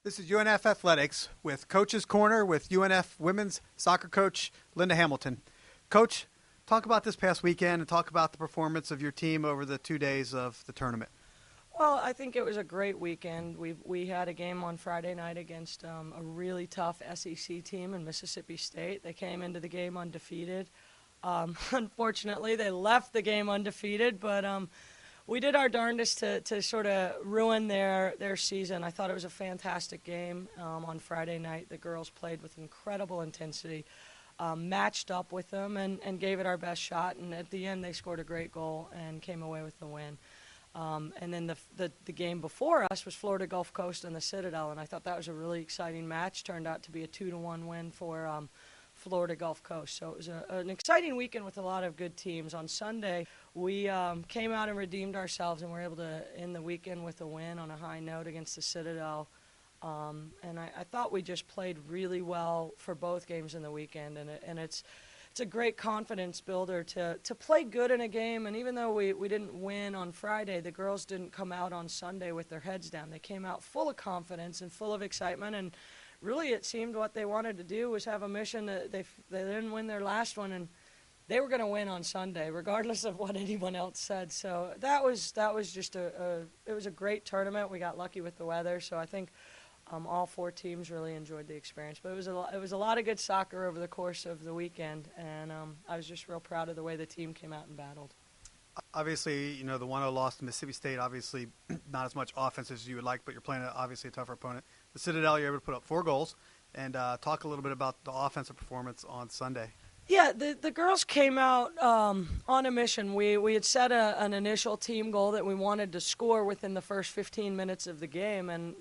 This is UNF Athletics with Coach's Corner with UNF women's soccer coach Linda Hamilton. Coach, talk about this past weekend and talk about the performance of your team over the 2 days of the tournament. Well, I think it was a great weekend. We had a game on Friday night against a really tough SEC team in Mississippi State. They came into the game undefeated. Unfortunately, they left the game undefeated, but we did our darndest to sort of ruin their season. I thought it was a fantastic game on Friday night. The girls played with incredible intensity, matched up with them, and gave it our best shot. And at the end, they scored a great goal and came away with the win. And then the game before us was Florida Gulf Coast and the Citadel, and I thought that was a really exciting match. Turned out to be a 2-1 win for Florida Gulf Coast. So it was an exciting weekend with a lot of good teams. On Sunday, we came out and redeemed ourselves, and were able to end the weekend with a win on a high note against the Citadel. And I thought we just played really well for both games in the weekend, and it's a great confidence builder to play good in a game. And even though we didn't win on Friday, the girls didn't come out on Sunday with their heads down. They came out full of confidence and full of excitement, and really it seemed what they wanted to do was have a mission. That they didn't win their last one, and they were going to win on Sunday regardless of what anyone else said. So that was just it was a great tournament. We got lucky with the weather, so I think all four teams really enjoyed the experience. But it was a lot of good soccer over the course of the weekend, and I was just real proud of the way the team came out and battled. Obviously, the 1-0 loss to Mississippi State, obviously not as much offense as you would like, but you're playing obviously a tougher opponent. The Citadel, you're able to put up 4 goals. And talk a little bit about the offensive performance on Sunday. Yeah, the girls came out on a mission. We had set an initial team goal that we wanted to score within the first 15 minutes of the game, and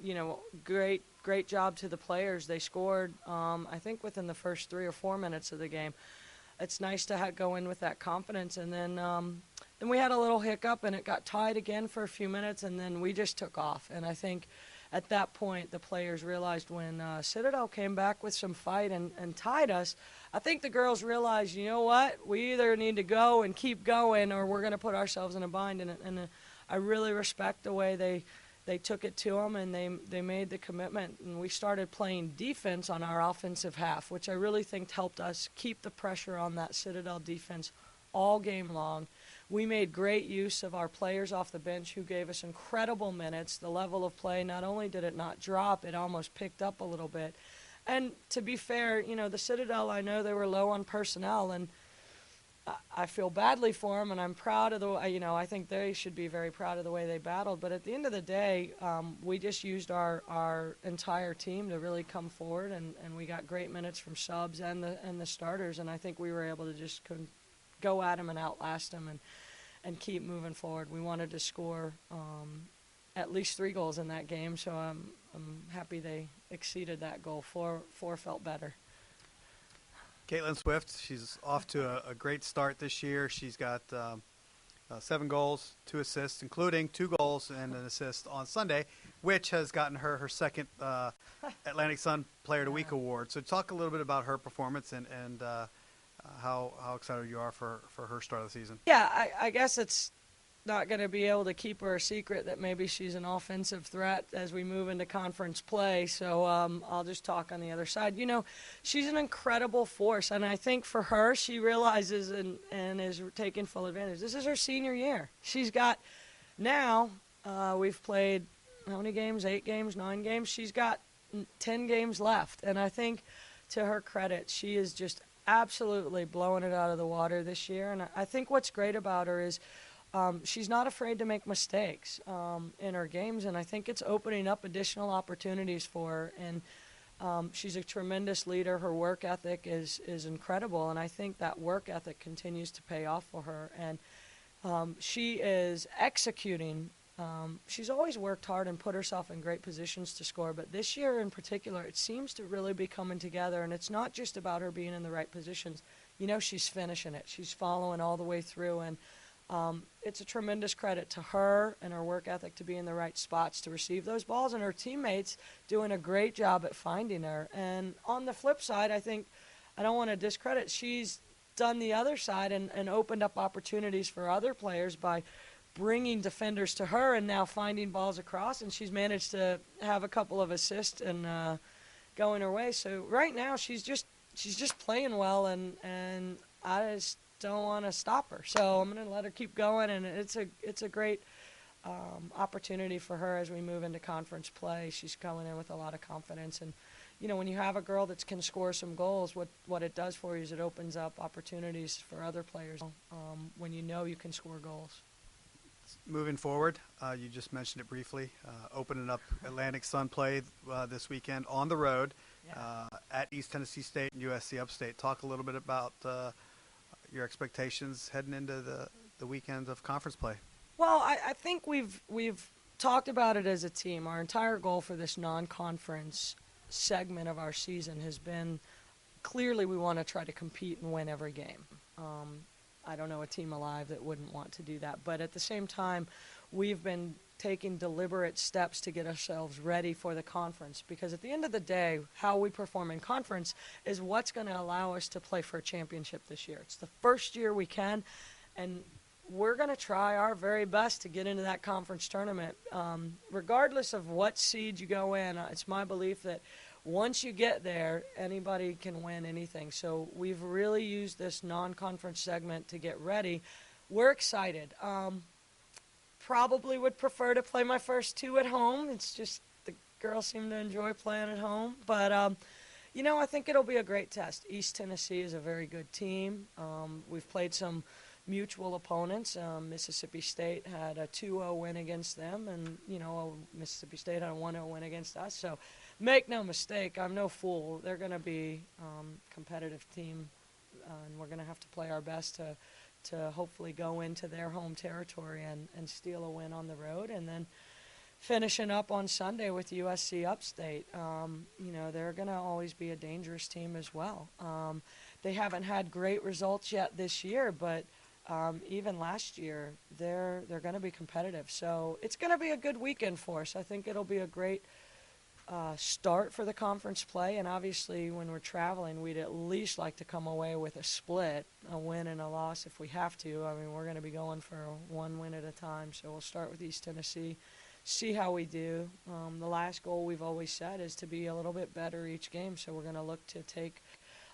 great job to the players. They scored, I think, within the first 3 or 4 minutes of the game. It's nice to go in with that confidence, and then we had a little hiccup, and it got tied again for a few minutes, and then we just took off. And I think at that point, the players realized when Citadel came back with some fight and tied us, I think the girls realized, you know what, we either need to go and keep going, or we're going to put ourselves in a bind. And I really respect the way they took it to them, and they made the commitment. And we started playing defense on our offensive half, which I really think helped us keep the pressure on that Citadel defense all game long. We made great use of our players off the bench who gave us incredible minutes. The level of play, not only did it not drop, it almost picked up a little bit. And to be fair, the Citadel, I know they were low on personnel, and I feel badly for them, and I'm proud of I think they should be very proud of the way they battled. But at the end of the day, we just used our entire team to really come forward, and we got great minutes from subs and the starters, and I think we were able to just go at them and outlast them and keep moving forward. We wanted to score at least 3 goals in that game, so I'm happy they exceeded that goal. 4 felt better. Caitlin Swift, she's off to a great start this year. She's got 7 goals, 2 assists, including 2 goals and an assist on Sunday, which has gotten her second Atlantic Sun Player of the Week award. So talk a little bit about her performance and how excited you are for her start of the season. Yeah, I guess it's not going to be able to keep her a secret that maybe she's an offensive threat as we move into conference play. So I'll just talk on the other side. She's an incredible force, and I think for her, she realizes and is taking full advantage. This is her senior year. She's got now, we've played how many games? 8 games, 9 games? She's got 10 games left, and I think to her credit, she is just absolutely blowing it out of the water this year. And I think what's great about her is she's not afraid to make mistakes in her games, and I think it's opening up additional opportunities for her. And she's a tremendous leader. Her work ethic is incredible, and I think that work ethic continues to pay off for her. And she is executing. She's always worked hard and put herself in great positions to score, but this year in particular, it seems to really be coming together, and it's not just about her being in the right positions. She's finishing it. She's following all the way through, and it's a tremendous credit to her and her work ethic to be in the right spots to receive those balls, and her teammates doing a great job at finding her. And on the flip side, I think, I don't want to discredit, she's done the other side and opened up opportunities for other players by bringing defenders to her and now finding balls across, and she's managed to have a couple of assists and going her way. So right now she's just playing well, and I just don't want to stop her. So I'm going to let her keep going, and it's a great opportunity for her as we move into conference play. She's coming in with a lot of confidence, and when you have a girl that can score some goals, what it does for you is it opens up opportunities for other players when you can score goals. Moving forward, you just mentioned it briefly, opening up Atlantic Sun play this weekend on the road at East Tennessee State and USC Upstate. Talk a little bit about your expectations heading into the weekend of conference play. Well, I think we've talked about it as a team. Our entire goal for this non-conference segment of our season has been clearly we want to try to compete and win every game. I don't know a team alive that wouldn't want to do that. But at the same time, we've been taking deliberate steps to get ourselves ready for the conference, because at the end of the day, how we perform in conference is what's going to allow us to play for a championship this year. It's the first year we can, and we're going to try our very best to get into that conference tournament. Regardless of what seed you go in, it's my belief that once you get there, anybody can win anything. So we've really used this non-conference segment to get ready. We're excited. Probably would prefer to play my first two at home. It's just the girls seem to enjoy playing at home. But, I think it'll be a great test. East Tennessee is a very good team. We've played some mutual opponents. Mississippi State had a 2-0 win against them, and, Mississippi State had a 1-0 win against us. So make no mistake, I'm no fool. They're going to be a competitive team, and we're going to have to play our best to hopefully go into their home territory and steal a win on the road. And then finishing up on Sunday with USC Upstate, they're going to always be a dangerous team as well. They haven't had great results yet this year, but even last year, they're going to be competitive. So it's going to be a good weekend for us. I think it'll be a great start for the conference play, and obviously when we're traveling, we'd at least like to come away with a split, a win and a loss if we have to. I mean, we're going to be going for one win at a time, so we'll start with East Tennessee, see how we do. The last goal we've always set is to be a little bit better each game, so we're going to look to take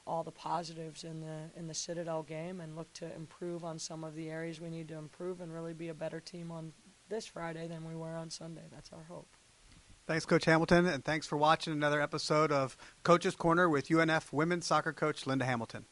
all the positives in the Citadel game and look to improve on some of the areas we need to improve and really be a better team on this Friday than we were on Sunday. That's our hope. Thanks, Coach Hamilton, and thanks for watching another episode of Coach's Corner with UNF women's soccer coach Linda Hamilton.